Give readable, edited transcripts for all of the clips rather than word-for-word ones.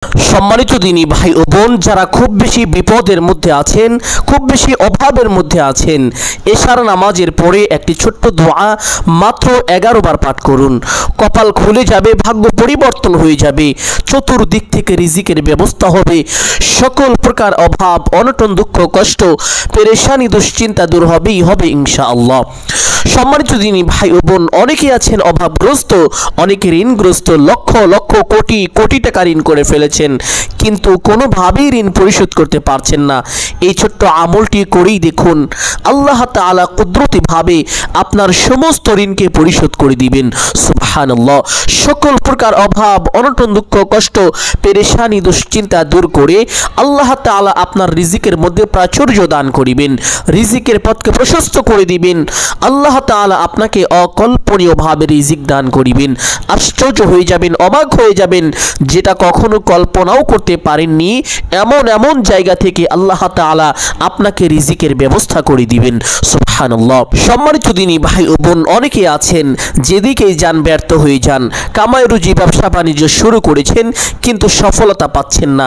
সম্মানিত দিনী ভাই ও বোন, যারা খুব বেশি বিপদের মধ্যে আছেন, খুব বেশি অভাবের মধ্যে আছেন, এশার নামাজের পরে একটি ছোট্ট দোয়া মাত্র 11 বার পাঠ করুন। কপাল খুলে যাবে, ভাগ্য পরিবর্তন হয়ে যাবে, চতুর্দিক থেকে রিজিকের ব্যবস্থা হবে, সকল প্রকার অভাব, অনটন, দুঃখ, কষ্ট, পেরেশানি, দুশ্চিন্তা দূর হবেই হবে ইনশাআল্লাহ। সম্মানিত দিনী ভাই ও বোন, অনেকে আছেন অভাবগ্রস্ত, অনেকে ঋণগ্রস্ত, লক্ষ লক্ষ কোটি কোটি টাকা ঋণ করে ফেলেছেন, কিন্তু কোনোভাবেই ঋণ পরিশোধ করতে পারছেন না। এই ছোট্ট আমলটি করেই দেখুন, আল্লাহ তাআলা কুদরতিভাবে আপনার সমস্ত ঋণকে পরিশোধ করে দিবেন। সুবহানাল্লাহ। সকল প্রকার অভাব, অনটন, দুঃখ, কষ্ট, পেরেশানি, দুশ্চিন্তা দূর করে আল্লাহ তাআলা আপনার রিজিকের মধ্যে প্রাচুর্য দান করিবেন, রিজিকের পথকে প্রশস্ত করে দিবেন। আল্লাহ তাআলা আপনাকে অকল্পনীয়ভাবে রিজিক দান করিবেন। আশ্চর্য হয়ে যাবেন, অবাক হয়ে যাবেন, যেটা কখনো কল্পনাও করতে পারেননি, এমন এমন জায়গা থেকে আল্লাহ তাআলা আপনাকে রিজিকের ব্যবস্থা করে দিবেন। সুবহানাল্লাহ। সম্মানিত দিনী ভাই ও বোন, অনেকে আছেন যেদিকেই যান ব্যর্থ হয়ে যান, কামাই রুজি, ব্যবসা বাণিজ্য শুরু করেছেন কিন্তু সফলতা পাচ্ছেন না,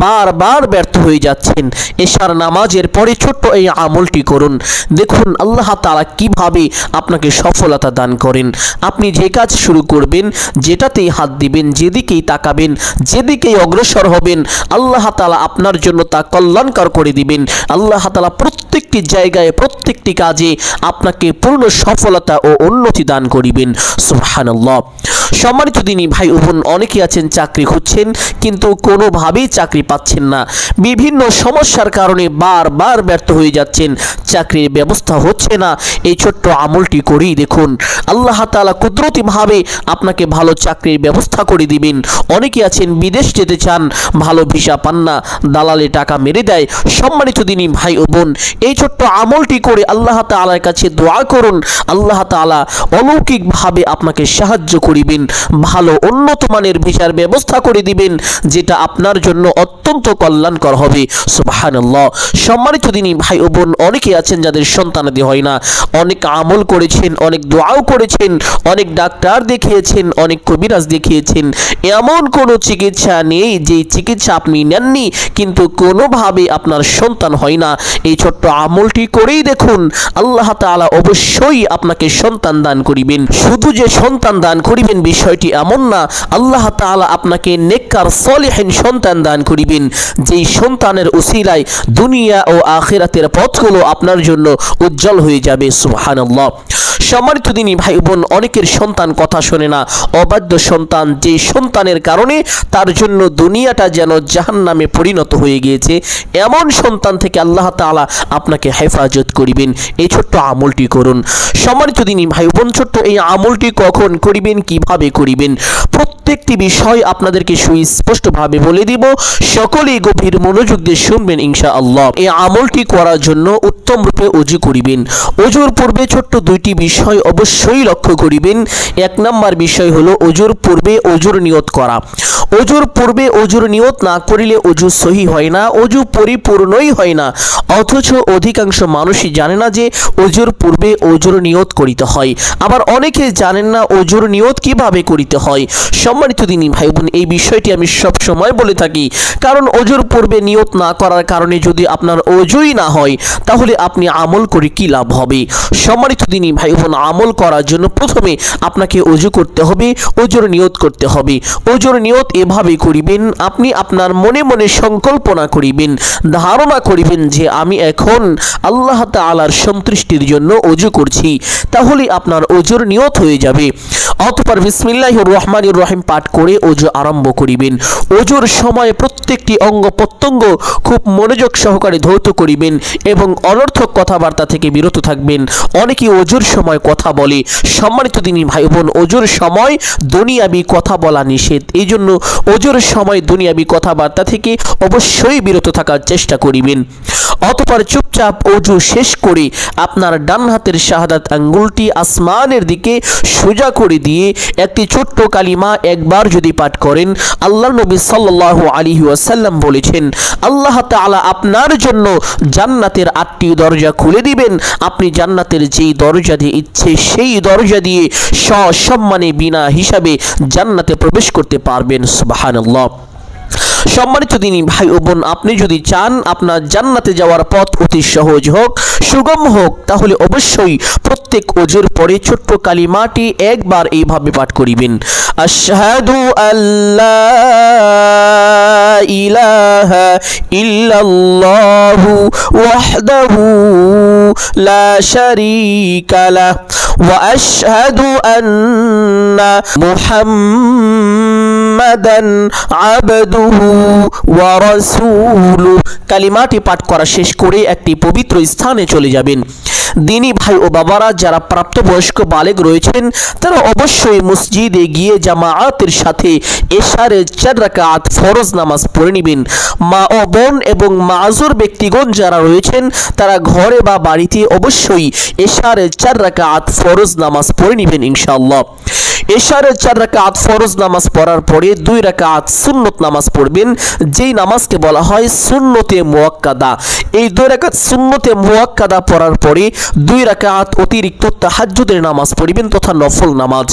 বারবার ব্যর্থ হয়ে যাচ্ছেন। এশার নামাজের পরে ছোট্ট এই আমলটি করুন, দেখুন আল্লাহ তাআলা কিভাবে আপনাকে সফলতা দান করেন। আপনি যে কাজ শুরু করবেন, যেটাতেই হাত দিবেন, যেদিকেই তাকাবেন, যেদিকেই অগ্রসর হবেন, আল্লাহ তাআলা আপনার জন্য তা কল্যাণকর করে দিবেন। আল্লাহ তাআলা প্রত্যেকটি জায়গায়, প্রত্যেকটি কাজে আপনাকে পূর্ণ সফলতা ও উন্নতি দান করিবেন। সুবহানাল্লাহ। সম্মানিত দিনী ভাই ও বোন, অনেকে আছেন চাকরি খুঁজছেন কিন্তু কোনোভাবেই চাকরি পাচ্ছেন না, বিভিন্ন সমস্যার কারণে বারবার ব্যর্থ হয়ে যাচ্ছেন, চাকরির ব্যবস্থা হচ্ছে না। এই ছোট্ট আমলটি করেই দেখুন, আল্লাহ তাআলা কুদরতিভাবে আপনাকে ভালো চাকরির ব্যবস্থা করে দিবেন। অনেকে আছেন বিদেশ যেতে চান, ভালো ভিসা পান না, দালালে টাকা মেরে দেয়। সম্মানিত দিনী ভাই ও বোন, এই ছোট্ট আমলটি করে আল্লাহ তাআলার কাছে দোয়া করুন, আল্লাহ তাআলা অলৌকিকভাবে আপনাকে সাহায্য করিবেন, ভালো উন্নত মানের ভিসার ব্যবস্থা করে দিবেন, যেটা আপনার জন্য অত্যন্ত কল্যাণকর হবে। সুবহানাল্লাহ। সম্মানিত দিনী ভাই ও বোন, অনেকে আছেন যাদের সন্তানাদি হয় না, অনেক আমল করেছেন, অনেক দোয়াও করেছেন, অনেক ডাক্তার দেখিয়েছেন, অনেক কবিরাজ দেখিয়েছেন, এমন কোনো চিকিৎসা নেই যে চিকিৎসা আপনি নেননি কিন্তু কোনোভাবে আপনার সন্তান হয় না। এই ছোট্ট আমলটি করেই দেখুন, আল্লাহ তাআলা অবশ্যই আপনাকে সন্তান দান করিবেন। শুধু যে সন্তান দান করিবেন বিষয়টি এমন না, আল্লাহ তাআলা আপনাকে নেককার সলিহিন সন্তান দান করিবেন, যেই সন্তানের উসিলায় দুনিয়া ও আখিরাতের পথগুলো আপনার জন্য উজ্জ্বল হয়ে যাবে। সুবহানাল্লাহ। সম্মানিত দিনী ভাই বোন, অনেকের সন্তান কথা শোনে না, অবাধ্য সন্তান, যে সন্তানের কারণে তার জন্য দুনিয়াটা যেন জাহান্নামে পরিণত হয়ে গিয়েছে, এমন সন্তান থেকে আল্লাহ তাআলা আপনাকে হেফাজত করিবেন। এই ছোট্ট আমলটি করুন। সম্মানিত দিনী ভাই বোন, ছোট্ট এই আমলটি কখন করিবেন, কিভাবে করিবেন, প্রত্যেকটি বিষয় আপনাদেরকে সুস্পষ্টভাবে বলে দিব, সকলেই গভীর মনোযোগ দিয়ে শুনবেন ইনশাআল্লাহ। এই আমলটি করার জন্য উত্তম রূপে ওযু করিবেন। ওযুর পূর্বে ছোট্ট দুইটি বিষয় অবশ্যই লক্ষ্য করিবেন। এক নম্বর বিষয় হলো ওযুর পূর্বে ওযুর নিয়ত করা। ওযুর পূর্বে ওযুর নিয়ত না করিলে ওযু সহি হয় না, ওযু পরিপূর্ণই হয় না। অথচ অধিকাংশ মানুষই জানে না যে ওযুর পূর্বে ওযুর নিয়ত করিতে হয়। আবার অনেকে জানেন না ওযুর নিয়ত কিভাবে করিতে হয়। সম্মানিত দিনী ভাই বোন, এই বিষয়টি আমি সব সময় বলে থাকি, কারণ ওযুর পূর্বে নিয়ত না করার কারণে যদি আপনার ওযুই না হয়, তাহলে আপনি আমল করে কি লাভ হবে। সম্মানিত দিনী ভাই বোন, আমল করার জন্য প্রথমে আপনাকে ওযু করতে হবে, ওযুর নিয়ত করতে হবে। ওযুর নিয়ত এভাবে করিবেন, আপনি আপনার মনে মনে সংকল্পনা করিবেন, ধারণা করিবেন যে আমি এখন আল্লাহ তাআলার সন্তুষ্টির জন্য ওযু করছি, তাহলে আপনার ওযুর নিয়ত হয়ে যাবে। অতঃপর বিসমিল্লাহির রহমানির রহিম পাঠ করে ওযু আরম্ভ করিবেন। ওযুর সময় প্রত্যেকটি অঙ্গ প্রত্যঙ্গ খুব মনোযোগ সহকারে ধৌত করিবেন এবং অনর্থক কথাবার্তা থেকে বিরত থাকবেন। অনেকে ওযুর সময় কথা বলে। সম্মানিত দিনী ভাই বোন, ওযুর সময় দুনিয়াবি কথা বলা নিষেধ, এই জন্য ওযুর সময় দুনিয়াবি কথাবার্তা থেকে অবশ্যই বিরত থাকার চেষ্টা করিবেন। অতঃপর চুপচাপ ওযু শেষ করে আপনার ডান হাতের শাহাদাত আঙ্গুলটি আসমানের দিকে সোজা করে দিয়ে একটি ছোট্ট কালিমা একবার যদি পাঠ করেন, আল্লাহর নবী সাল্লাল্লাহু আলাইহি ওয়াসাল্লাম বলেছেন, আল্লাহ তাআলা আপনার জন্য জান্নাতের 8টি দরজা খুলে দিবেন। আপনি জান্নাতের যেই দরজা দিয়ে ইচ্ছে সেই দরজা দিয়ে সসম্মানে বিনা হিসাবে জান্নাতে প্রবেশ করতে পারবেন। সুবহানাল্লাহ। সম্মানিত দিনী ভাই ও বোন, আপনি যদি চান আপনার জান্নাতে যাওয়ার পথ অতি সহজ হোক, সুগম হোক, তাহলে অবশ্যই প্রত্যেক ওযুর পরে ছোট্ট কালিমাটি একবার এইভাবে পাঠ করিবেন, আশহাদু আল্লা ইলাহা ইল্লাল্লাহু ওয়াহদাহু লা শারীকা লাহ ওয়া আশহাদু আন্না মুহাম্মাদান আবদুহু ওয়া রাসূলুহু। কালিমাটি পাঠ করা শেষ করে একটি পবিত্র স্থানে চলে যাবেন। দিনী ভাই ও বাবারা, যারা প্রাপ্তবয়স্ক বালেগ রয়েছেন তারা অবশ্যই মসজিদে গিয়ে জামাআতের সাথে এশারের 4 রাকাত ফরজ নামাজ পড়ে নেবেন। মা ও বোন এবং মাযুর ব্যক্তিগণ যারা রয়েছেন তারা ঘরে বা বাড়িতে অবশ্যই এশারের 4 রাকাত ফরজ নামাজ পড়ে নেবেন ইনশাআল্লাহ। এশারের 4 রাকাত ফরজ নামাজ পড়ার পরে 2 রাকাত সুন্নত নামাজ পড়বেন, যেই নামাজকে বলা হয় সুন্নতে মুআক্কাদা। এই 2 রাকাত সুন্নতে মুআক্কাদা পড়ার পরে 2 রাকাত অতিরিক্ত তাহাজ্জুদের নামাজ পড়বেন তথা নফল নামাজ।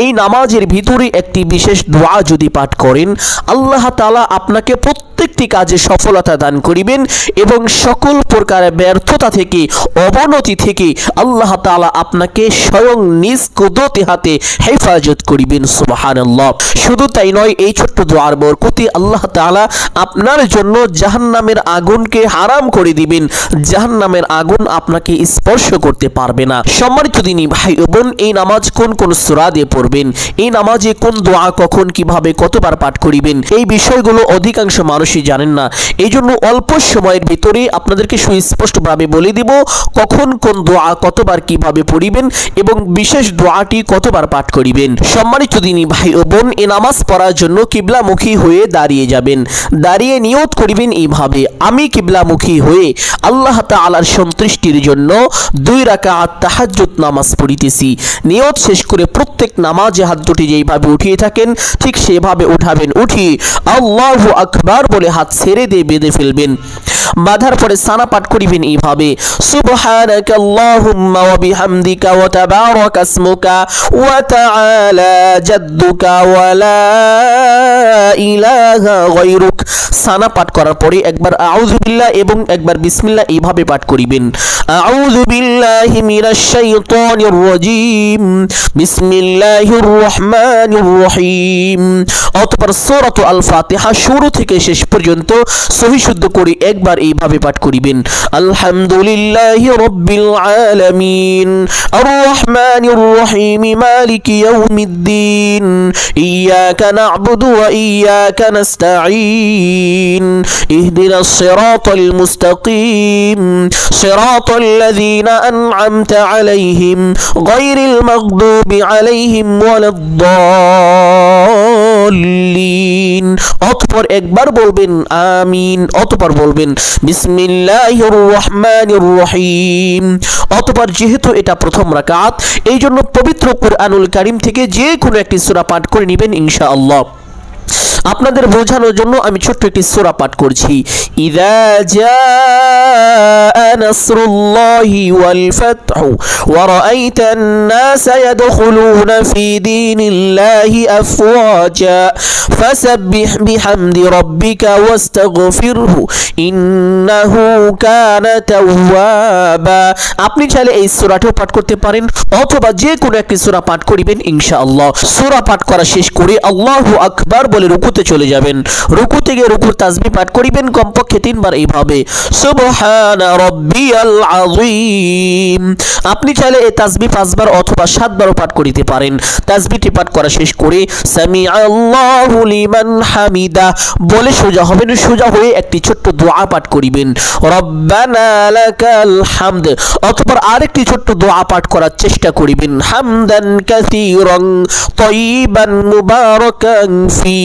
এই নামাজের ভিতরে একটি বিশেষ দোয়া যদি পাঠ করেন, আল্লাহ তাআলা আপনাকে প্রত্যেকটি কাজে সফলতা দান করিবেন এবং সকল প্রকার ব্যর্থতা থেকে, অবনতি থেকে আল্লাহ তাআলা আপনাকে স্বয়ং নিজ কুদরতি হাতে হেফাজত করিবেন। সুবহানাল্লাহ। শুধু তাই নয়, এই ছোট্ট দোয়ার বরকতে আল্লাহ তাআলা আপনার জন্য জাহান্নামের আগুনকে হারাম করে দিবেন। জাহান্নামের আগুন আপনাকে স্পর্শ করতে পারবে না। সম্মানিত দিনী ভাই ও বোন, এই নামাজ কোন কোন সূরা দিয়ে পড়বেন, এই নামাজে কোন দোয়া কখন কিভাবে কতবার পাঠ করিবেন, এই বিষয়গুলো অধিকাংশ মানুষই জানেন না। এই জন্য অল্প সময়ের ভিতরে আপনাদেরকে সুস্পষ্টভাবে বলে দিব কখন কোন দোয়া কতবার কিভাবে পড়িবেন এবং বিশেষ দোয়াটি কতবার পাঠ করিবেন। সম্মানিত দিনী ভাই ও বোন, এই নামাজ পড়ার জন্য কিবলামুখী হয়ে দাঁড়িয়ে যাবেন। দাঁড়িয়ে নিয়ত করিবেন এইভাবে, আমি কিবলামুখী হয়ে আল্লাহ তাআলার সন্তুষ্টির জন্য 2 রাকাত তাহাজ্জুদ নামাজ পড়িতেছি। নিয়ত শেষ করে প্রত্যেক নামাজে হাত দুটি যেইভাবে উঠিয়ে থাকেন ঠিক সেভাবে উঠাবেন। উঠি আল্লাহু আকবার বলে হাত ছেড়ে দিয়ে বেঁধে ফেলবেন। বাঁধার পরে সানা পাঠ করিবেন এইভাবে, সুবহানাকাল্লাহুম্মা ওয়া বিহামদিকা ওয়া তাবারাকা ইসমুকা ওয়া তাআলা জাদ্দুকা ওয়া লা ইলাহা গায়রুক। সানা পাঠ করার পরে একবার আউযু বিল্লাহ এবং একবার বিসমিল্লাহ এইভাবে পাঠ করিবেন, আউযু বিল্লাহি মিনাশ শাইতানির রাজীম, বিসমিল্লাহির রহমানির রহিম। অতঃপর সূরাতুল আল ফাতিহা শুরু থেকে শেষ পর্যন্ত সহি শুদ্ধ করে একবার এইভাবে পাঠ করিবেন, আলহামদুলিল্লাহি রাব্বিল আলামিন, আর রহমানির রহিম, মালিকি ইয়াউমিদ্দিন, ইয়াকা না'বুদু ওয়া ইয়াকা নাস্তাঈন, ইহদিনাস সিরাতাল মুস্তাকিম, সিরাতাল লাযীনা আন'আমতা আলাইহিম গায়রিল মাগদুবি আলাইহিম ওয়ালাদ-দাল্লিন। অতঃপর একবার বলবেন আমিন। অতঃপর বলবেন বিসমিল্লাহির রহমানির রহিম। অতঃপর যেহেতু এটা প্রথম রাকাত, এই জন্য পবিত্র কুরআনুল কারীম থেকে যে কোনো একটি সূরা পাঠ করে নেবেন ইনশাআল্লাহ। আপনাদের বোঝানোর জন্য আমি ছোট্ট একটি সূরা পাঠ করছি, ইযা জাআ নাসরুল্লাহি ওয়াল ফাতহু ওয়া রাআইতান নাসা ইয়াদখুলুনা ফি দীনিল্লাহি আফওয়াজা ফাসাব্বিহ বিহামদি রাব্বিকা ওয়াস্তাগফিরহু ইন্নাহু কানা তাওয়াবা। আপনি চাইলে এই সূরাটিও পাঠ করতে পারেন অথবা যে কোনো একটি সূরা পাঠ করিবেন ইনশাআল্লাহ। সূরা পাঠ করা শেষ করে আল্লাহু আকবার বলে রুকুতে চলে যাবেন। রুকুতে গিয়ে রুকুর তাসবিহ পাঠ করিবেন কমপক্ষে 3 বার এইভাবে, সুবহানা রাব্বিয়াল আযীম। আপনি চাইলে এই তাসবিহ 5 বার অথবা 7 বারও পাঠ করিতে পারেন। তাসবিহটি পাঠ করা শেষ করে সামিআল্লাহু লিমান হামিদা বলে সোজা হবেন। সোজা হয়ে একটি ছোট্ট দোয়া পাঠ করিবেন, রব্বানা লাকাল হামদ। অতঃপর আরেকটি ছোট্ট দোয়া পাঠ করার চেষ্টা করিবেন, হামদান কাসীরান তাইয়িবান মুবারাকান ফি।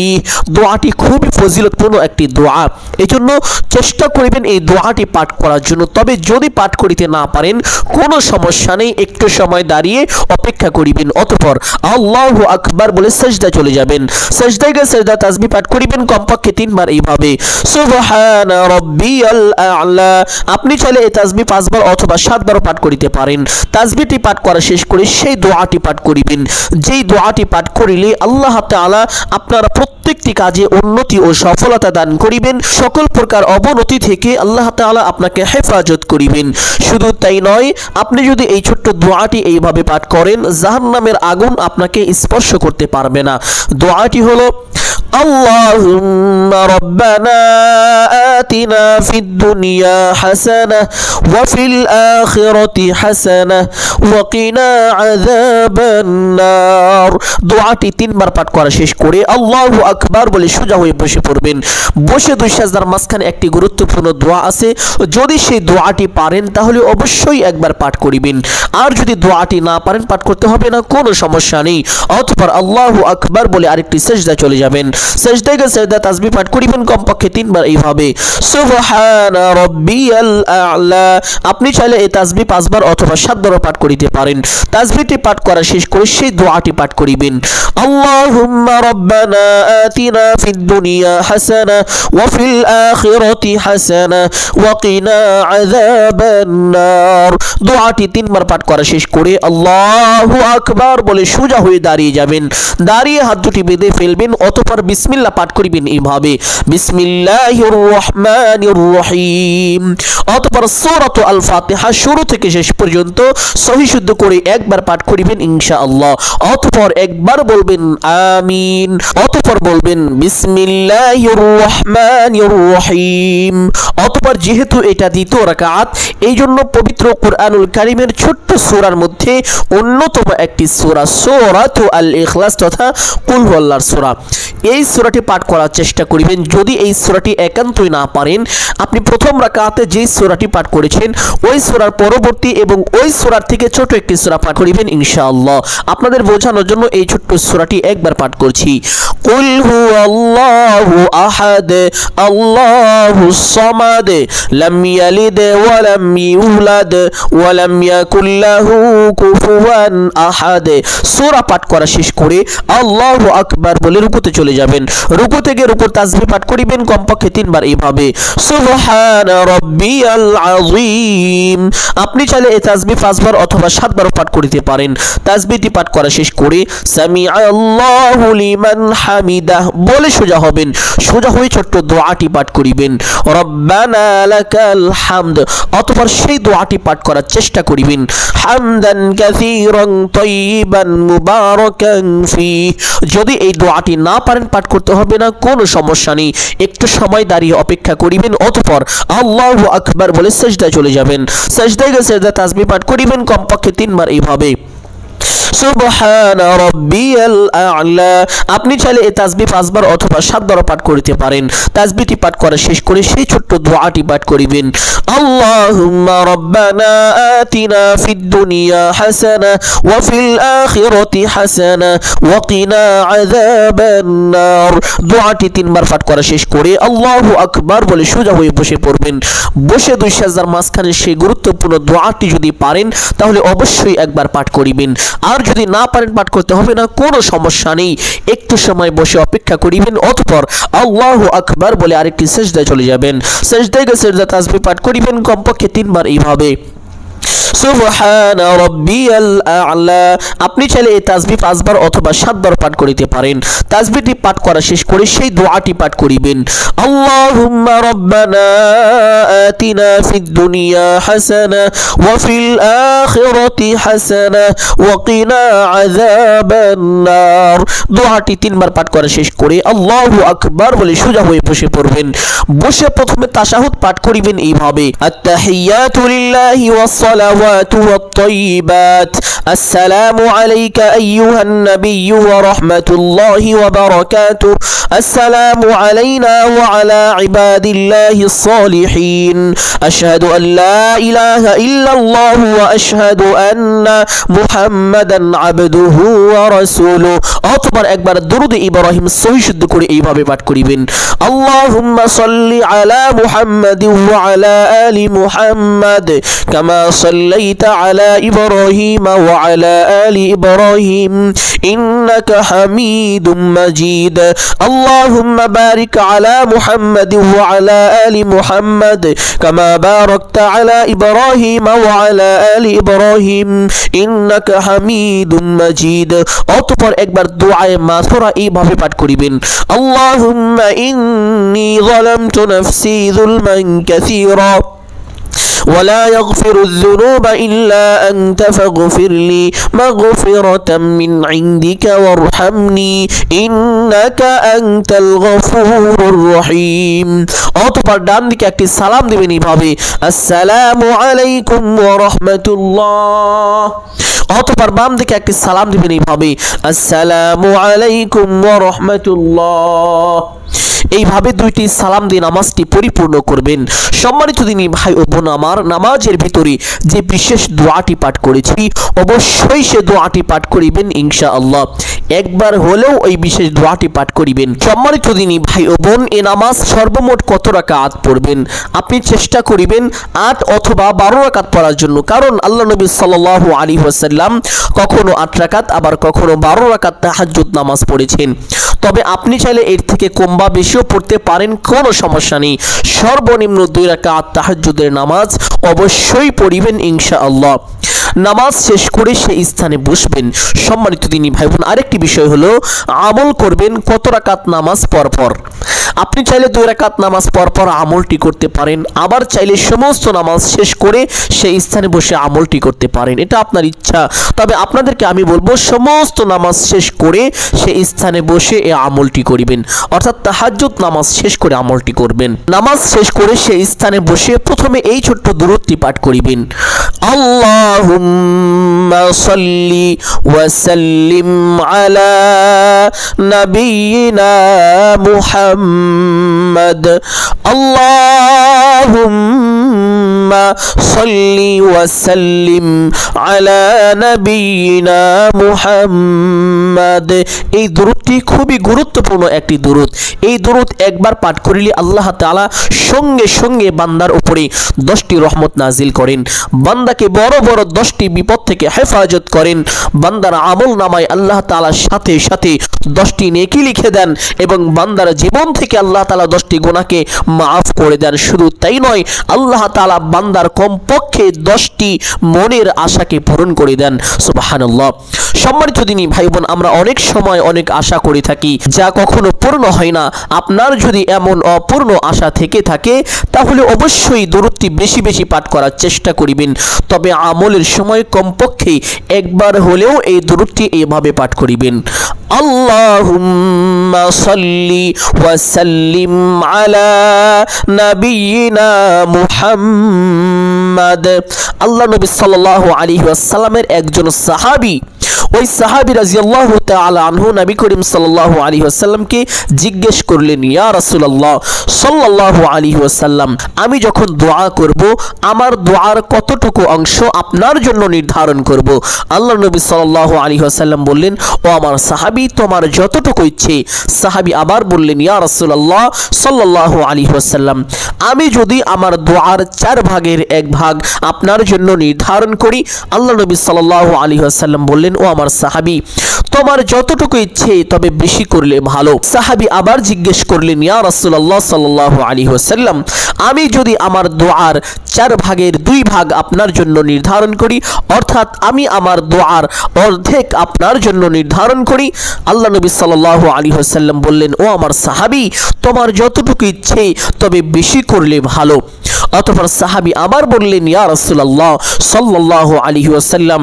দোয়াটি খুবই ফজিলতপূর্ণ একটি দোয়া, এজন্য চেষ্টা করিবেন এই দোয়াটি পাঠ করার জন্য। তবে যদি পাঠ করিতে না পারেন কোনো সমস্যা নেই, একটু সময় দাঁড়িয়ে অপেক্ষা করিবেন। অতঃপর আল্লাহু আকবার বলে সিজদা চলে যাবেন। সিজদায় গিয়ে সিজদা তাসবিহ পাঠ করিবেন কমপক্ষে 3 বার এইভাবে, সুবহানা রাব্বিয়াল আ'লা। আপনি চাইলে এই তাসবিহ 5 বার অথবা 7 বারও পাঠ করিতে পারেন। তাসবিহটি পাঠ করা শেষ করে সেই দোয়াটি পাঠ করিবেন, যেই দোয়াটি পাঠ করিলে আল্লাহ তাআলা আপনারা প্রত্যেকটি প্রত্যেকটি কাজে উন্নতি ও সফলতা দান করিবেন, সকল প্রকার অবনতি থেকে আল্লাহ তাআলা আপনাকে হেফাজত করিবেন। শুধু তাই নয়, আপনি যদি এই ছোট্ট দোয়াটি এইভাবে পাঠ করেন, জাহান্নামের আগুন আপনাকে স্পর্শ করতে পারবে না। দোয়াটি হলো আল্লাহুম্মা রাব্বানা আতিনা ফিদ দুনিয়া হাসানাহ ওয়া ফিল আখিরাতি হাসানাহ ওয়া কিনা আযাবান নার। দোয়াটি তিনবার পাঠ করা শেষ করে আল্লাহু আকবার বলে সোজা হয়ে বসে পড়বেন। বসে দুই সাজদার মাঝখানে একটি গুরুত্বপূর্ণ দোয়া আছে, যদি সেই দোয়াটি পারেন তাহলে অবশ্যই একবার পাঠ করিবেন, আর যদি দোয়াটি না পারেন পাঠ করতে হবে না, কোনো সমস্যা নেই। অতঃপর আল্লাহু আকবার বলে আরেকটি সিজদায় চলে যাবেন। সিজদায় গিয়ে সিজদা তাসবিহ পাঠ করিবেন কমপক্ষে তিনবার এইভাবে সুবহানা রাব্বিয়াল আ'লা। আপনি চাইলে এই তাসবিহ 5 বার অথবা 7 বার পাঠ করিতে পারেন। তাসবিহটি পাঠ করা শেষ করে সেই দোয়াটি পাঠ করিবেন আল্লাহুম্মা রাব্বানা আতিনা ফিদ দুনিয়া হাসানাহ ওয়া ফিল আখিরাতি হাসানাহ ওয়া কিনা আযাবান নার। দোয়াটি তিনবার পাঠ করা শেষ করে আল্লাহু আকবার বলে সোজা হয়ে দাঁড়িয়ে যাবেন। দাঁড়িয়ে হাত দুটি বেঁধে ফেলবেন, অতঃপর বিসমিল্লাহ পাঠ করিবেন এইভাবে বিসমিল্লাহির রহমানির রহিম। অতঃপর সূরাতুল আল ফাতিহা শুরু থেকে শেষ পর্যন্ত সহিহ শুদ্ধ করে একবার পাঠ করিবেন ইনশাআল্লাহ। অতঃপর একবার বলবেন আমিন, অতঃপর বলবেন বিসমিল্লাহির রহমানির রহিম। অতঃপর যেহেতু এটা দ্বিতীয় রাকাত, এই জন্য পবিত্র কুরআনুল কারীমের ছোট্ট সূরার মধ্যে অন্যতম একটি সূরা সূরাতুল আল ইখলাস তথা কুল হুয়াল্লাহর সূরা, এই সূরাটি পাঠ করার চেষ্টা করিবেন। যদি এই সূরাটি একান্তই না পারেন, আপনি প্রথম রাকাতে যে সূরাটি পাঠ করেছেন ওই সূরার পরবর্তী এবং ওই সূরার থেকে ছোট একটি সূরা পাঠ করিবেন ইনশাআল্লাহ। আপনাদের বোঝানোর জন্য এই ছোট্ট সূরাটি একবার পাঠ করছি কুল হুয়াল্লাহু আহাদ আল্লাহুস সামাদ লাম ইয়ালিদ ওয়া লাম ইউলাদ ওয়া লাম ইয়াকুল লাহু কুফুয়ান আহাদ। সূরা পাঠ করা শেষ করে আল্লাহু আকবার বলে রুকুতে চলে যাবেন। রুকু থেকে রুকুর তাসবিহ পাঠ করিবেন কমপক্ষে 3 বার এইভাবে সুবহানা রাব্বিয়াল আযীম। আপনি চাইলে এই তাসবিহ 5 বার অথবা 7 বার পাঠ করিতে পারেন। তাসবিহটি পাঠ করা শেষ করে সামিআল্লাহু লিমান হামিদাহ বলে সোজা হবেন। সোজা হয়ে ছোট্ট দোয়াটি পাঠ করিবেন রব্বানা লাকাল হামদ। অতঃপর সেই দোয়াটি পাঠ করার চেষ্টা করিবেন হামদান কাসীরান তাইয়িবান মুবারাকান ফি। যদি এই দোয়াটি না পারেন পাঠ করতে হবে না, কোনো সমস্যা নেই, একটু সময় দাঁড়িয়ে অপেক্ষা করিবেন। অতঃপর আল্লাহু আকবার বলে সিজদায় চলে যাবেন। সিজদায় গিয়ে সিজদা তাসবিহ পাঠ করিবেন কমপক্ষে 3 বার এইভাবে সুবহানা রাব্বিয়াল আ'লা। আপনি চাইলে এই তাসবিহ 5 বার অথবা 7 বার পাঠ করিতে পারেন। তাসবিহটি পাঠ করা শেষ করে সেই ছোট্ট দোয়াটি পাঠ করিবেন আল্লাহুম্মা রাব্বানা আতিনা ফিদ দুনিয়া হাসানাহ ওয়া ফিল আখিরাতি হাসানাহ ওয়া কিনা আযাবান নার। দোয়াটি 3 বার পাঠ করা শেষ করে আল্লাহু আকবার বলে সোজা হয়ে বসে পড়বেন। বসে দুই সাজদার মাঝখানে সেই গুরুত্বপূর্ণ দোয়াটি যদি পারেন তাহলে অবশ্যই একবার পাঠ করিবেন, আর যদি না পারেন পাঠ করতে হবে না, কোনো সমস্যা নেই, একটু সময় বসে অপেক্ষা করিবেন। অতঃপর আল্লাহু আকবার বলে আরেকটি সিজদায় চলে যাবেন। সিজদায় গিয়ে সিজদা তাসবিহ পাঠ করিবেন কমপক্ষে 3 বার এইভাবে সুবহানা রাব্বিয়াল আ'লা। আপনি চাইলে এই তাসবিহ 5 বার অথবা 7 বার পাঠ করিতে পারেন। তাসবিহটি পাঠ করা শেষ করে সেই দোয়াটি পাঠ করিবেন আল্লাহুম্মা রাব্বানা আতিনা ফিদ দুনিয়া হাসানাহ ওয়া ফিল আখিরাতি হাসানাহ ওয়া কিনা আযাবান নার। দোয়াটি 3 বার পাঠ করা শেষ করে আল্লাহু আকবার বলে সোজা হয়ে বসে পড়বেন। বসে প্রথমে তাশাহুদ পাঠ করিবেন এইভাবে আত-তাহিয়াতু লিল্লাহি ওয়াস الصلوات والطيبات السلام عليك أيها النبي ورحمة الله وبركاته السلام علينا وعلى عباد الله الصالحين أشهد أن لا إله إلا الله وأشهد أن محمدا عبده ورسوله অতঃপর একবার দরুদ ইব্রাহিম সহিহ শুদ্ধ করে এইভাবে পাঠ করিবেন আল্লাহুম্মা সাল্লি আলা মুহাম্মাদিন ওয়া আলা আলি মুহাম্মাদ কামা সাল্লাইতা আলা ইব্রাহিম ওয়া আলা আলি ইব্রাহিম ইন্নাকা হামিদুম মাজিদ আল্লাহুম্মা বারিক আলা মুহাম্মাদ ওয়া আলা আলি মুহাম্মাদ কামা বারাকতা আলা ইব্রাহিম ওয়া আলা আলি ইব্রাহিম ইন্নাকা হামিদুম মাজিদ। অতঃপর একবার দোয়ায়ে মাসুরা এইভাবে পাঠ করিবেন, আল্লাহুম্মা ইন্নী যালামতু নাফসি যুলমান কাসীরা ولا يغفر الذنوب إلا أنت فاغفر لي مغفرة من عندك وارحمني إنك أنت الغفور الرحيم। অতঃপর ডান দিকে একটি সালাম দিবেন এইভাবে, আসসালামু আলাইকুম ওয়া রাহমাতুল্লাহ। অতঃপর বাম দিকে একটি সালাম দিবেন এইভাবে, আসসালামু আলাইকুম ওয়া রাহমাতুল্লাহ। এইভাবে দুইটি সালাম দিয়ে নামাজটি পরিপূর্ণ করবেন। সম্মানিত দিনী ভাই ও বোন আমার, নামাজের ভিতরে যে বিশেষ দোয়াটি পাঠ করেছি অবশ্যই সে দোয়াটি পাঠ করিবেন ইনশাআল্লাহ। একবার হলেও এই বিশেষ দোয়াটি পাঠ করিবেন। সম্মানিত দিনী ভাই ও বোন, এই নামাজ সর্বমোট কত রাকাত পড়বেন? আপনি চেষ্টা করিবেন 8 অথবা 12 রাকাত পড়ার জন্য, কারণ আল্লাহ নবী সাল্লাল্লাহু আলাইহি ওয়াসাল্লাম কখনো 8 রাকাত আবার কখনো 12 রাকাত তাহাজ্জুদ নামাজ পড়েছেন। তবে আপনি চাইলে এর থেকে কম বা বেশিও পড়তে পারেন, কোনো সমস্যা নেই। সর্বনিম্ন 2 রাকাত তাহাজ্জুদের নামাজ অবশ্যই পড়িবেন ইনশাআল্লাহ। নামাজ শেষ করে সেই স্থানে বসবেন। সম্মানিত দিনী ভাই বোন, আরেকটি বিষয় হলো আমল করবেন কত রাকাত নামাজ পরপর। আপনি চাইলে 2 রাকাত নামাজ পরপর আমলটি করতে পারেন, আবার চাইলে সমস্ত নামাজ শেষ করে সেই স্থানে বসে আমলটি করতে পারেন, এটা আপনার ইচ্ছা। তবে আপনাদেরকে আমি বলবো সমস্ত নামাজ শেষ করে সেই স্থানে বসে এই আমলটি করিবেন, অর্থাৎ তাহাজ্জুদ নামাজ শেষ করে আমলটি করবেন। নামাজ শেষ করে সেই স্থানে বসে প্রথমে এই ছোট্ট দুরূদটি পাঠ করিবেন, আল্লাহুম্মা সাল্লি ওয়া সাল্লিম আলা নাবিয়িনা মুহাম্মদ আল্লাহুম্মা সাল্লি ওয়া সাল্লিম আলা নাবিয়িনা মুহাম্মদ। এই দুরূদটি খুবই গুরুত্বপূর্ণ একটি দুরূদ। এই দুরূদ একবার পাঠ করিলে আল্লাহ তাআলা সঙ্গে সঙ্গে বান্দার উপরে 10টি রহমত নাজিল করেন, বান্দাকে বড় বড় 10টি বিপদ থেকে হেফাজত করেন, বান্দার আমল নামায় আল্লাহ তাআলা সাথে সাথে 10টি নেকি লিখে দেন এবং বান্দার জীবন থেকে আল্লাহ তাআলা 10টি গুনাহকে মাফ করে দেন। শুধু তাই নয়, আল্লাহ তাআলা বান্দার কমপক্ষে 10টি মনের আশাকে পূরণ করে দেন। সুবহানাল্লাহ। সম্মানিত দিনী ভাই বোন, আমরা অনেক সময় অনেক আশা করে থাকি যা কখনো পূর্ণ হয় না। আপনার যদি এমন অপূর্ণ আশা থেকে থাকে তাহলে অবশ্যই দুরূদটি বেশি বেশি পাঠ করার চেষ্টা করিবেন। তবে আমলের সময় কমপক্ষে একবার হলেও এই দুরূদটি এইভাবে পাঠ করিবেন, আল্লাহুম্মা সাল্লি ওয়া সাল্লিম আলা নাবিয়িনা মুহাম্মদ। আল্লাহ নবী সাল্লাল্লাহু আলাইহি ওয়াসাল্লামের একজন সাহাবী, ওই সাহাবী রাদিয়াল্লাহু তাআলা আনহু নবী করিম সাল্লাল্লাহু আলাইহি ওয়াসাল্লামকে জিজ্ঞেস করলেন, ইয়া রাসূলুল্লাহ সাল্লাল্লাহু আলাইহি ওয়াসাল্লাম, আমি যখন দোয়া করব আমার দোয়ার কতটুকু অংশ আপনার জন্য নির্ধারণ করব? আল্লাহ নবী সাল্লাল্লাহু আলাইহি ওয়াসাল্লাম বললেন, ও আমার সাহাবী, তোমার যতটুকু ইচ্ছে। সাহাবী আবার বললেন, ইয়া রাসূলুল্লাহ সাল্লাল্লাহু আলাইহি ওয়াসাল্লাম, আমি যদি আমার দোয়ার 4 ভাগের 1 ভাগ আপনার জন্য নির্ধারণ করি? আল্লাহ নবী সাল্লাল্লাহু আলাইহি ওয়াসাল্লাম বললেন, ও আমার সাহাবী, তোমার যতটুকু ইচ্ছে, তবে বেশি করলে ভালো। সাহাবী আবার জিজ্ঞেস করলেন, ইয়া রাসূলুল্লাহ সাল্লাল্লাহু আলাইহি ওয়াসাল্লাম, আমি যদি আমার দোয়ার 4 ভাগের 2 ভাগ আপনার জন্য নির্ধারণ করি, অর্থাৎ আমি আমার দোয়ার অর্ধেক আপনার জন্য নির্ধারণ করি? আল্লাহ নবী সাল্লাল্লাহু আলাইহি ওয়াসাল্লাম বললেন, ও আমার সাহাবী, তোমার যতটুকু ইচ্ছে তবে বেশি করলে ভালো। অতঃপর সাহাবী আবার বললেন, ইয়া রাসূলুল্লাহ সাল্লাল্লাহু আলাইহি ওয়াসাল্লাম,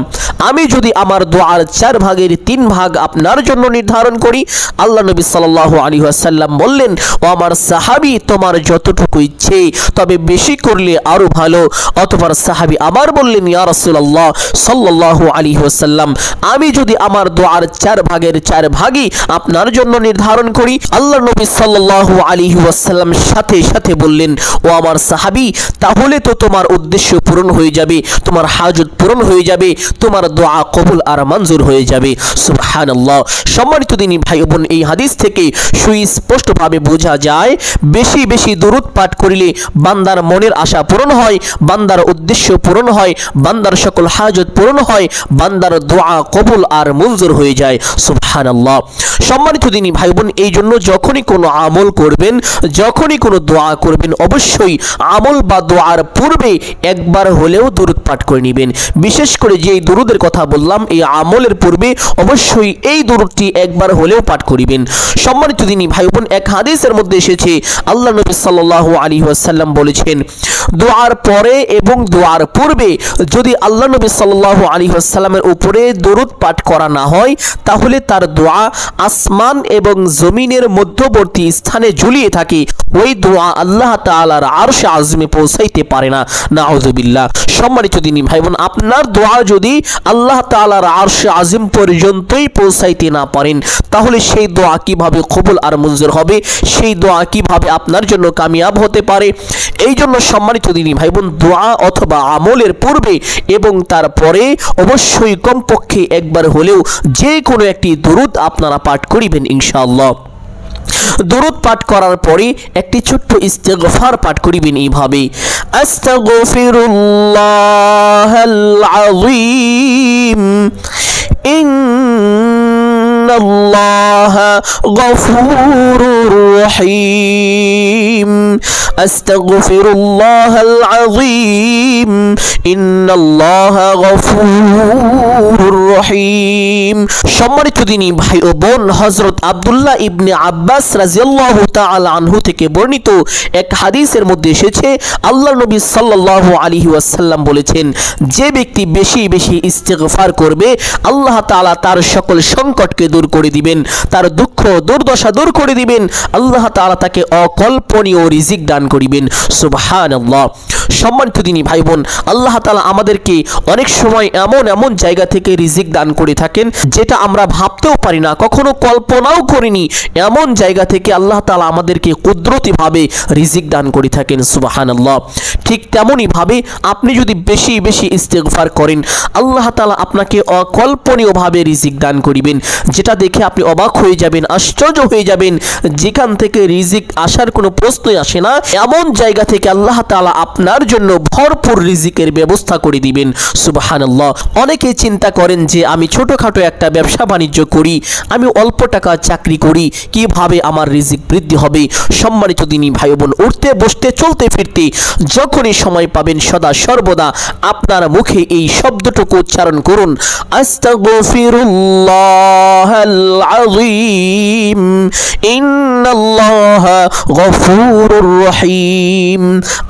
আমি যদি আমার দোয়ার 4 ভাগের 3 ভাগ আপনার জন্য নির্ধারণ করি? আল্লাহ নবী সাল্লাল্লাহু আলাইহি ওয়াসাল্লাম বললেন, ও আমার সাহাবী, তোমার যতটুকু ইচ্ছে তবে বেশি করলে আরো ভালো। অতঃপর সাহাবী আবার বললেন, ইয়া রাসূলুল্লাহ সাল্লাল্লাহু আলাইহি ওয়াসাল্লাম, আমি যদি আমার দোয়ার 4 ভাগের 4 ভাগই আপনার জন্য নির্ধারণ করি? আল্লাহ নবী সাল্লাল্লাহু আলাইহি ওয়াসাল্লাম সাথে সাথে বললেন, ও আমার সাহাবী, তাহলে তো তোমার উদ্দেশ্য পূরণ হয়ে যাবে, তোমার হাজত পূরণ হয়ে যাবে, তোমার দোয়া কবুল আর মঞ্জুর হয়ে যাবে। সুবহানাল্লাহ। সম্মানিত দিনী ভাই বোন, এই হাদিস থেকে সুস্পষ্টভাবে বোঝা যায় বেশি বেশি দুরূদ পাঠ করিলে বান্দার মনের আশা পূরণ হয়, বান্দার উদ্দেশ্য পূরণ হয়, বান্দার সকল হাজত পূরণ হয়, বান্দার দোয়া কবুল আর মঞ্জুর হয়ে যায়। সুবহানাল্লাহ। সম্মানিত দিনী ভাই বোন, এই জন্য যখনই কোনো আমল করবেন, যখনই কোনো দোয়া করবেন, অবশ্যই আমল বা দোয়ার পূর্বে একবার হলেও দুরূদ পাঠ করে নেবেন। বিশেষ করে যেই দুরূদের কথা বললাম, এই আমলের পূর্বে অবশ্যই এই দুরূদটি একবার হলেও পাঠ করিবেন। সম্মানিত দিনী ভাই বোন, এক হাদিসের মধ্যে এসেছে আল্লাহ নবী সাল্লাল্লাহু আলাইহি ওয়াসাল্লাম বলেছেন, দোয়ার পরে এবং দোয়ার পূর্বে যদি আল্লাহ নবী সাল্লাল্লাহু আলাইহি ওয়াসাল্লামের উপরে দরুদ পাঠ করা না হয়, তাহলে তার দোয়া আসমান এবং জমিনের মধ্যবর্তী স্থানে ঝুলিয়ে থাকে, ওই দোয়া আল্লাহ তাআলার আরশে আযমে পৌঁছাইতে পারে না। নাউযুবিল্লাহ। সম্মানিত দিনী ভাই বোন, আপনার দোয়া যদি আল্লাহ তাআলার আরশে আযম পর্যন্তই পৌঁছাইতে না পারেন, তাহলে সেই দোয়া কিভাবে কবুল আর মঞ্জুর হবে, সেই দোয়া কিভাবে আপনার জন্য কামিয়াব হতে পারে? এই জন্য সম্মানিত দিনী ভাই বোন, দোয়া অথবা আমলের পূর্বে এবং তারপরে অবশ্যই কমপক্ষে একবার হলেও যে কোনো একটি দরুদ আপনারা পাঠ করিবেন ইনশাআল্লাহ। দরুদ পাঠ করার পরে একটি ছোট্ট ইস্তেগফার পাঠ করিবেন এইভাবে, আস্তাগফিরুল্লাহাল আযীম ইন্নাল্লাহা গফুরুর রহিম, আস্তাগফিরুল্লাহাল আযীম ইন্নাল্লাহা গফুরুর রহিম। সম্মানিত দিনী ভাই ও বোন, হযরত আব্দুল্লাহ ইবনে আব্বাস রাদিয়াল্লাহু তাআলা আনহু থেকে বর্ণিত এক হাদিসের মধ্যে এসেছে, আল্লাহ নবী সাল্লাল্লাহু আলাইহি ওয়াসাল্লাম বলেছেন, যে ব্যক্তি বেশি বেশি ইস্তেগফার করবে, আল্লাহ তাআলা তার সকল সংকটকে দূর করে দিবেন, তার দুঃখ দুর্দশা দূর করে দিবেন, আল্লাহ তাআলা তাকে অকল্পনীয় রিজিক দান করিবেন। সুবহানাল্লাহ। সম্মানিত দিনী ভাই বোন, আল্লাহ তাআলা আমাদেরকে অনেক সময় এমন এমন জায়গা থেকে রিজিক দান করে থাকেন যেটা আমরা ভাবতেও পারি না, কখনো কল্পনাও করিনি, এমন জায়গা থেকে আল্লাহ তাআলা আমাদেরকে কুদরতিভাবে রিজিক দান করে থাকেন। সুবহানাল্লাহ। ঠিক তেমনই ভাবে আপনি যদি বেশি বেশি ইস্তেগফার করেন, আল্লাহ তাআলা আপনাকে অকল্পনীয়ভাবে রিজিক দান করিবেন, যেটা দেখে আপনি অবাক হয়ে যাবেন, আশ্চর্য হয়ে যাবেন, যেখান থেকে রিজিক আসার কোনো প্রশ্নই আসে না, এমন জায়গা থেকে আল্লাহ তাআলা আপনার জন্য ভরপুর রিজিকের ব্যবস্থা করে দিবেন। সুবহানাল্লাহ। অনেকে চিন্তা করেন যে আমি ছোটখাটো একটা ব্যবসা বাণিজ্য করি, আমি অল্প টাকা চাকরি করি, কিভাবে আমার রিজিক বৃদ্ধি হবে? সম্মানিত দিনী ভাই বোন, উঠতে বসতে চলতে ফিরতে যখনই সময় পাবেন, সদা সর্বদা আপনার মুখে এই শব্দটুকু উচ্চারণ করুন, আস্তাগফিরুল্লাহাল আযীম ইন্নাল্লাহা গফুরুর রহিম।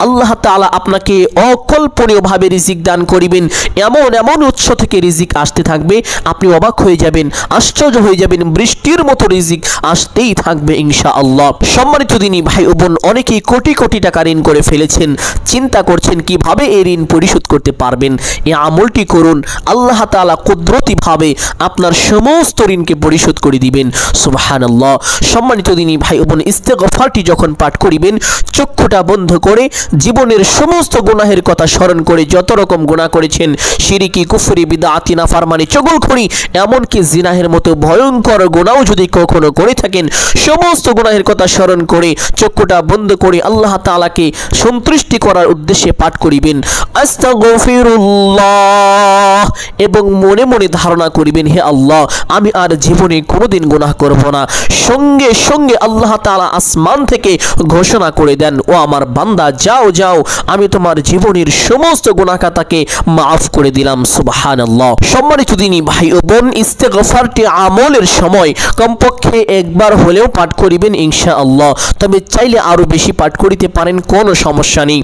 আল্লাহ তাআলা আপনাকে অকল্পনীয়ভাবে রিজিক দান করিবেন, এমন এমন উৎস থেকে রিজিক আসতে থাকবে, আপনি অবাক হয়ে যাবেন, আশ্চর্য হয়ে যাবেন, বৃষ্টির মতো রিজিক আসতেই থাকবে ইনশাআল্লাহ। সম্মানিত দিনী ভাই ও বোন, অনেকেই কোটি কোটি টাকা ঋণ করে ফেলেছেন, চিন্তা করছেন কিভাবে এই ঋণ পরিশোধ করতে পারবেন। এই আমলটি করুন, আল্লাহ তাআলা কুদরতিভাবে আপনার সমস্ত ঋণকে পরিশোধ করে দিবেন। সুবহানাল্লাহ। সম্মানিত দিনী ভাই ও বোন, ইস্তেগফারটি যখন পাঠ করিবেন, চক্ষুটা বন্ধ করে জীবনের সমস্ত গুনাহের কথা স্মরণ করে, যত রকম গুনাহ করেছেন, শিরকি, কুফরি, বিদআতি, নাফরমানি, চগলখড়ি, এমনকি জিনাহের মতো ভয়ঙ্কর গুনাহও যদি কখনো করে থাকেন, সমস্ত গুনাহের কথা স্মরণ করে চক্ষুটা বন্ধ করে আল্লাহ তাআলাকে সন্তুষ্টি করার উদ্দেশ্যে পাঠ করিবেন, আস্তাগফিরুল্লাহ, এবং মনে মনে ধারণা করিবেন, হে আল্লাহ, আমি আর জীবনে কোনোদিন গুনাহ করব না। সঙ্গে সঙ্গে আল্লাহ তাআলা আসমান থেকে ঘোষণা করে দেন, ও আমার বান্দা, যাও যাও, আমি তোমার জীবনের সমস্ত গুনাহ খাতাকে মাফ করে দিলাম। সুবহানাল্লাহ। সম্মানিত দিনী ভাই ও বোন, ইস্তেগফারটি আমলের সময় কমপক্ষে একবার হলেও পাঠ করিবেন ইনশাআল্লাহ, তবে চাইলে আরো বেশি পাঠ করিতে পারেন, কোনো সমস্যা নেই।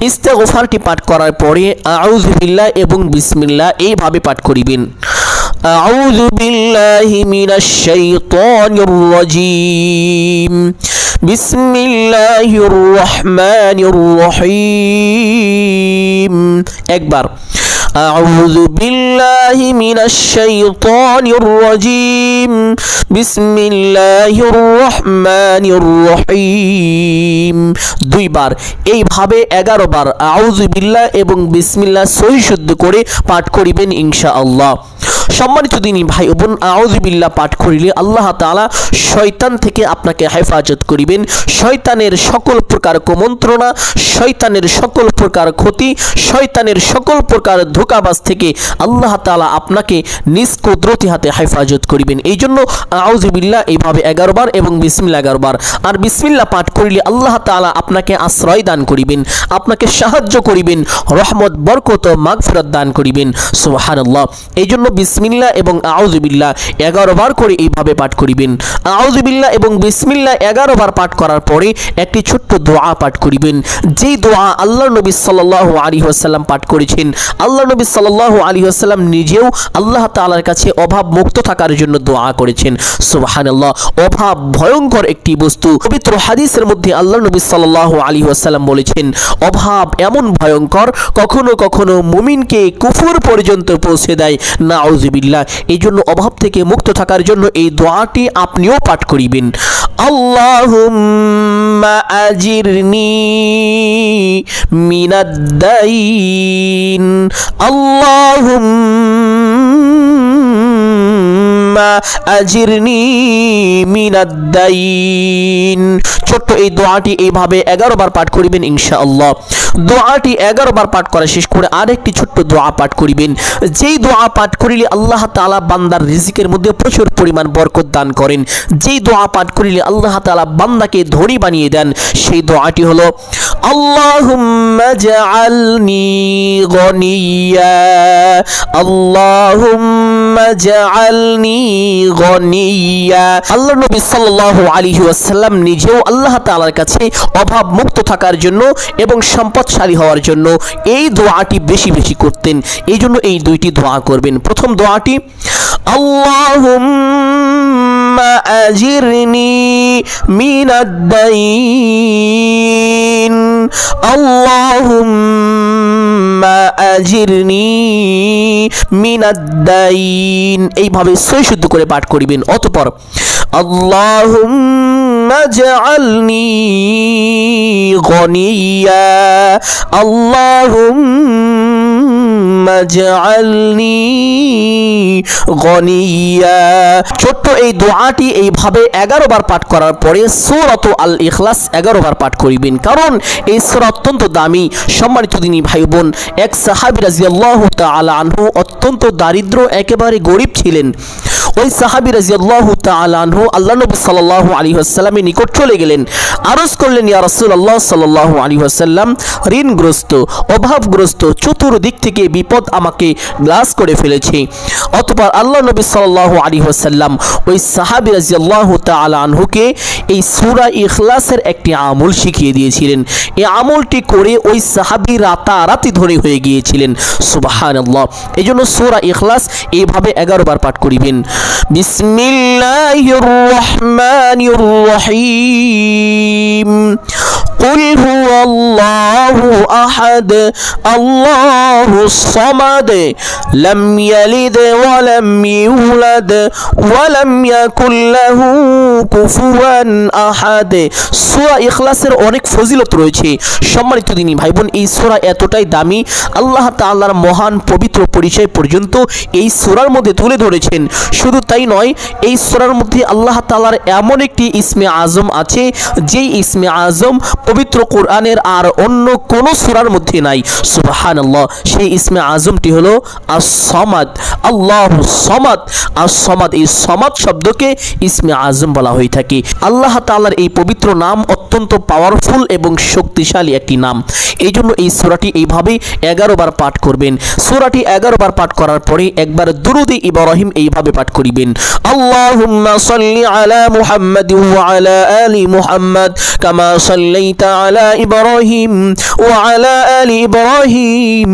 ইস্তেগফারটি পাঠ করার পরে আউযু বিল্লাহ এবং বিসমিল্লাহ এইভাবে পাঠ করিবেন, আউযু বিল্লাহি মিনাশ শাইতানির রাজীম, বিসমিল্লাহির রহমানির রহিম। একবার আউযু বিল্লাহি মিনাশ শাইতানির রাজীম, বিসমিল্লাহির রহমানির রহিম। দুইবার এইভাবে 11 বার আউযু বিল্লাহ এবং বিসমিল্লাহ সহি শুদ্ধ করে পাঠ করিবেন ইনশাআল্লাহ। সম্মানিত দিনী ভাই ও বোন, আউযু বিল্লাহ পাঠ করিলে আল্লাহ তাআলা শয়তান থেকে আপনাকে হেফাজত করিবেন। শয়তানের সকল প্রকার কুমন্ত্রণা, শয়তানের সকল প্রকার ক্ষতি, শয়তানের সকল প্রকার ধোঁকাবাজ থেকে আল্লাহ তাআলা আপনাকে নিজ কুদরতি হাতে হেফাজত করিবেন। এই জন্য আউযু বিল্লাহ এইভাবে 11 বার এবং বিসমিল্লাহ 11 বার। আর বিসমিল্লাহ পাঠ করিলে আল্লাহ তাআলা আপনাকে আশ্রয় দান করিবেন, আপনাকে সাহায্য করিবেন, রহমত বরকত ও মাগফিরাত দান করিবেন। সুবহানাল্লাহ। এই জন্য বিসমিল্লাহ এবং আউযু বিল্লাহ 11 বার করে এইভাবে পাঠ করিবেন। আউযু বিল্লাহ এবং বিসমিল্লাহ 11 বার পাঠ করার পরে একটি ছোট্ট দোয়া পাঠ করিবেন, যেই দোয়া আল্লাহর নবী সাল্লাল্লাহু আলাইহি ওয়াসাল্লাম পাঠ করেছেন। আল্লাহর নবী সাল্লাল্লাহু আলাইহি ওয়াসাল্লাম নিজেও আল্লাহ তাআলার কাছে অভাব মুক্ত থাকার জন্য দোয়া করেছেন। সুবহানাল্লাহ। অভাব ভয়ঙ্কর একটি বস্তু। পবিত্র হাদিসের মধ্যে আল্লাহর নবী সাল্লাল্লাহু আলাইহি ওয়াসাল্লাম বলেছেন, অভাব এমন ভয়ঙ্কর, কখনো কখনো মুমিনকে কুফর পর্যন্ত পৌঁছে দেয়। নাউযুবিল্লাহ। এই জন্য অভাব থেকে মুক্ত থাকার জন্য এই দোয়াটি আপনিও পাঠ করিবেন। আল্লাহুম্মা আজিরনি মিনাদ-দাইন, আল্লাহুম্মা আজিরনি মিনাদ-দাইন। ছোট্ট এই দোয়াটি এইভাবে 11 বার পাঠ করিবেন ইনশাআল্লাহ। দোয়াটি 11 বার পাঠ করা শেষ করে আরেকটি ছোট্ট দোয়া পাঠ করিবেন, যেই দোয়া পাঠ করিলে আল্লাহ তাআলা বান্দার রিজিকের মধ্যে প্রচুর পরিমাণ বরকত দান করেন। যেই দোয়া পাঠ করিলে আল্লাহ তাআলা বান্দাকে ধনী বানিয়ে দেন। সেই দোয়াটি হলো আল্লাহুম্মা জাআলনি গনিয়া, আল্লাহুম্মা জাআলনি গনিয়া। আল্লাহর নবী সাল্লাল্লাহু আলাইহি ওয়াসাল্লাম নিজেও আল্লাহ তাআলার কাছে অভাব মুক্ত থাকার জন্য এবং সম্পদশালী হওয়ার জন্য এই দোয়াটি বেশি বেশি করতেন। এই জন্য এই দুইটি দোয়া করবেন। প্রথম দোয়াটি আল্লাহুম্মা আজিরনি মিনাদ-দাইন, আল্লাহুম্মা আজিরনি মিনাদ-দাইন। এইভাবে সহি শুদ্ধ করে পাঠ করিবেন। অতঃপর আল্লাহুম্মা জাআলনি গনিয়া, আল্লাহুম্মা জাআলনি গনিয়া। ছোট্ট এই দোয়াটি এইভাবে 11 বার পাঠ করার পরে সূরাত আল ইখলাস 11 বার পাঠ করিবেন, কারণ এই সূরা অত্যন্ত দামি। সম্মানিত দিনী ভাই বোন, এক সাহাবী রাদিয়াল্লাহু তাআলা আনহু অত্যন্ত দারিদ্র, একেবারে গরীব ছিলেন। ওই সাহাবী রাদিয়াল্লাহু তাআলা আনহু আল্লাহ নবী সাল্লাল্লাহু আলাইহি ওয়াসাল্লামের নিকট চলে গেলেন, আরজ করলেন, ইয়া রাসূলুল্লাহ সাল্লাল্লাহু আলাইহি ওয়াসাল্লাম, ঋণগ্রস্ত, অভাবগ্রস্ত, চতুর্দিক থেকে বিপদ আমাকে গ্রাস করে ফেলেছে। অতঃপর আল্লাহ নবী সাল্লাল্লাহু আলাইহি ওয়াসাল্লাম ওই সাহাবী রাদিয়াল্লাহু তাআলা আনহুকে এই সূরা ইখলাসের একটি আমল শিখিয়ে দিয়েছিলেন। এই আমলটি করে ওই সাহাবী রাতারাতি ধনী হয়ে গিয়েছিলেন। সুবহানাল্লাহ। এজন্য সূরা ইখলাস এইভাবে 11 বার পাঠ করিবেন। বিসমিল্লাহির রহমানির রহিম, কুল হুয়াল্লাহু আহাদ, আল্লাহুস সামাদ, লাম ইয়ালিদ ওয়া লাম ইউলাদ ওয়া লাম ইয়াকুল লাহু কুফুয়ান আহাদ। সূরা ইখলাসের অনেক ফজিলত রয়েছে। সম্মানিত দিনী ভাই বোন, এই সূরা এতটাই দামি, আল্লাহ তাআলার মহান পবিত্র পরিচয় পর্যন্ত এই সূরার মধ্যে তুলে ধরেছেন। শুধু তাই নয়, এই সূরার মধ্যে আল্লাহ তাআলার এমন একটি ইসমে আজম আছে, যেই ইসমে আজম পবিত্র কোরআনের আর অন্য কোন সূরার মধ্যে নাই। সুবহানাল্লাহ। সেই ইসমে আজমটি হলো আস-সামাদ, আল্লাহুস সামাদ। আস-সামাদ, এই সামাদ শব্দকে ইসমে আজম বলা হয়ে থাকে। আল্লাহ তাআলার এই পবিত্র নাম অত্যন্ত পাওয়ারফুল এবং শক্তিশালী একটি নাম। এই জন্য এই সূরাটি এইভাবে 11 বার পাঠ করবেন। সূরাটি 11 বার পাঠ করার পরে একবার দুরূদে ইব্রাহিম এইভাবে পাঠ করিবেন, আল্লাহুম্মা সাল্লি আলা মুহাম্মাদ ওয়া আলা আলি মুহাম্মাদ কামা সাল্লাইতা আলা ইব্রাহিম وعلى آل إبراهيم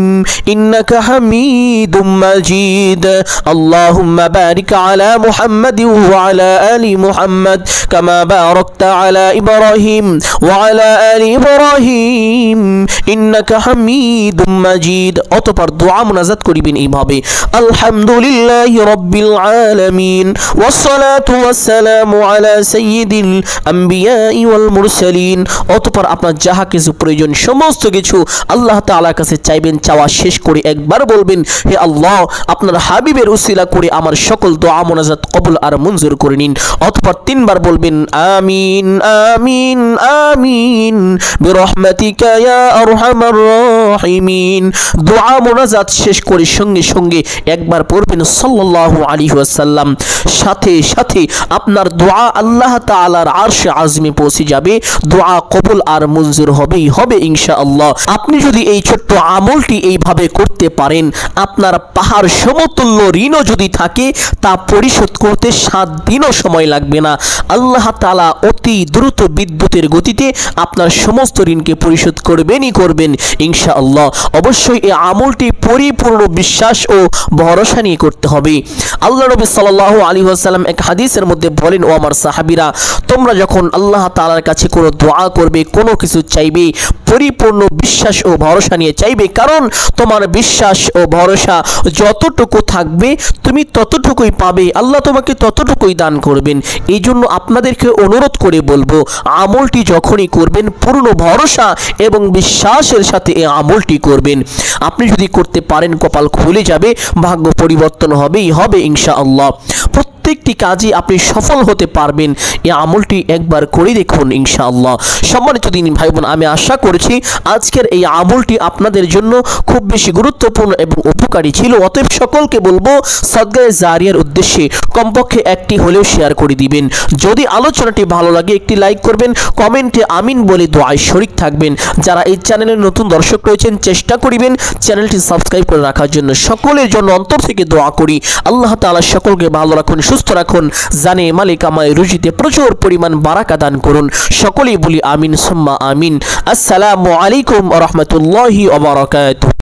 إنك حميد مجيد اللهم بارك على محمد وعلى آل محمد كما باركت على إبراهيم وعلى آل إبراهيم إنك حميد مجيد অতঃপর দোয়া মুনাজাত করিবেন এইভাবে আলহামদুলিল্লাহি রাব্বিল আলামিন ওয়াসসালাতু ওয়াসসালামু আলা সাইয়্যিদিল আম্বিয়া ওয়াল মুরসালিন অতঃপর আপনার যাহা কিছু প্রয়োজন সমস্ত কিছু আল্লাহ তাআলার কাছে চাইবেন চাওয়া শেষ করে একবার বলবেন হে আল্লাহ আপনার হাবিবের উসিলা করে আমার সকল দোয়া মুনাজাত কবুল আর মঞ্জুর করে নিন অতঃপর তিনবার বলবেন আমিন আমিন আমিন বিরহমাতিকা ইয়া আরহামার রাহিমিন দোয়া মুনাজাত শেষ করে সঙ্গে সঙ্গে একবার পড়বেন সাল্লাল্লাহু আলাইহি ওয়াসাল্লাম সাথে সাথে আপনার দোয়া আল্লাহ তাআলার আরশে আযমে পৌঁছে যাবে দোয়া কবুল আর মঞ্জুর হবেই হবে ইনশাআল্লাহ আপনি যদি এই ছোট্ট আমলটি এইভাবে করতে পারেন আপনার পাহাড় সমতুল্য ঋণও যদি থাকে তা পরিশোধ করতে 7 দিনও সময় লাগবে না আল্লাহ তাআলা অতি দ্রুত বিদ্যুতের গতিতে আপনার সমস্ত ঋণকে পরিশোধ করবেনই করবেন ইনশাআল্লাহ অবশ্যই এই আমলটি পরিপূর্ণ বিশ্বাস ও ভরসা নিয়ে করতে হবে আল্লাহ নবী সাল্লাল্লাহু আলাইহি ওয়াসাল্লাম এক হাদিসের মধ্যে বলেন ও আমার সাহাবীরা তোমরা যখন আল্লাহ তাআলার কাছে কোনো দোয়া করবে কোনো কিছু চাইবে পরিপূর্ণ বিশ্বাস ও ভরসা নিয়ে চাইবে কারণ তোমার বিশ্বাস ও ভরসা যতটুকু থাকবে তুমি ততটুকুই পাবে আল্লাহ তোমাকে ততটুকুই দান করবেন এই জন্য আপনাদেরকে অনুরোধ করে বলবো আমলটি যখনই করবেন পূর্ণ ভরসা এবং বিশ্বাসের সাথে এই আমলটি করবেন আপনি যদি করতে পারেন কপাল খুলে যাবে ভাগ্য পরিবর্তন হবেই হবে ইনশাআল্লাহ প্রত্যেকটি কাজে আপনি সফল হতে পারবেন এই আমলটি একবার করে দেখুন ইনশাআল্লাহ সম্মানিত দিনী ভাই বোন আমি আশা করছি আজকের এই আমলটি আপনাদের জন্য খুব বেশি গুরুত্বপূর্ণ এবং উপকারী ছিল অতএব সকলকে বলবো সাদগায়ে জারিয়ার উদ্দেশ্যে কমপক্ষে একটি হলেও শেয়ার করে দিবেন যদি আলোচনাটি ভালো লাগে একটি লাইক করবেন কমেন্টে আমিন বলে দোয়ায় শরীক থাকবেন যারা এই চ্যানেলের নতুন দর্শক রয়েছেন চেষ্টা করিবেন চ্যানেলটি সাবস্ক্রাইব করে রাখার জন্য সকলের জন্য অন্তর থেকে দোয়া করি আল্লাহ তাআলা সকলকে ভালো রাখুন সুস্থ রাখুন জানে মালিক আমায় রুজিতে প্রচুর পরিমাণ বারাকা দান করুন সকলেই বলি আমিন সুম্মা আমিন আসসালামু আলাইকুম ওয়া রাহমাতুল্লাহি ওয়া বারাকাতুহু।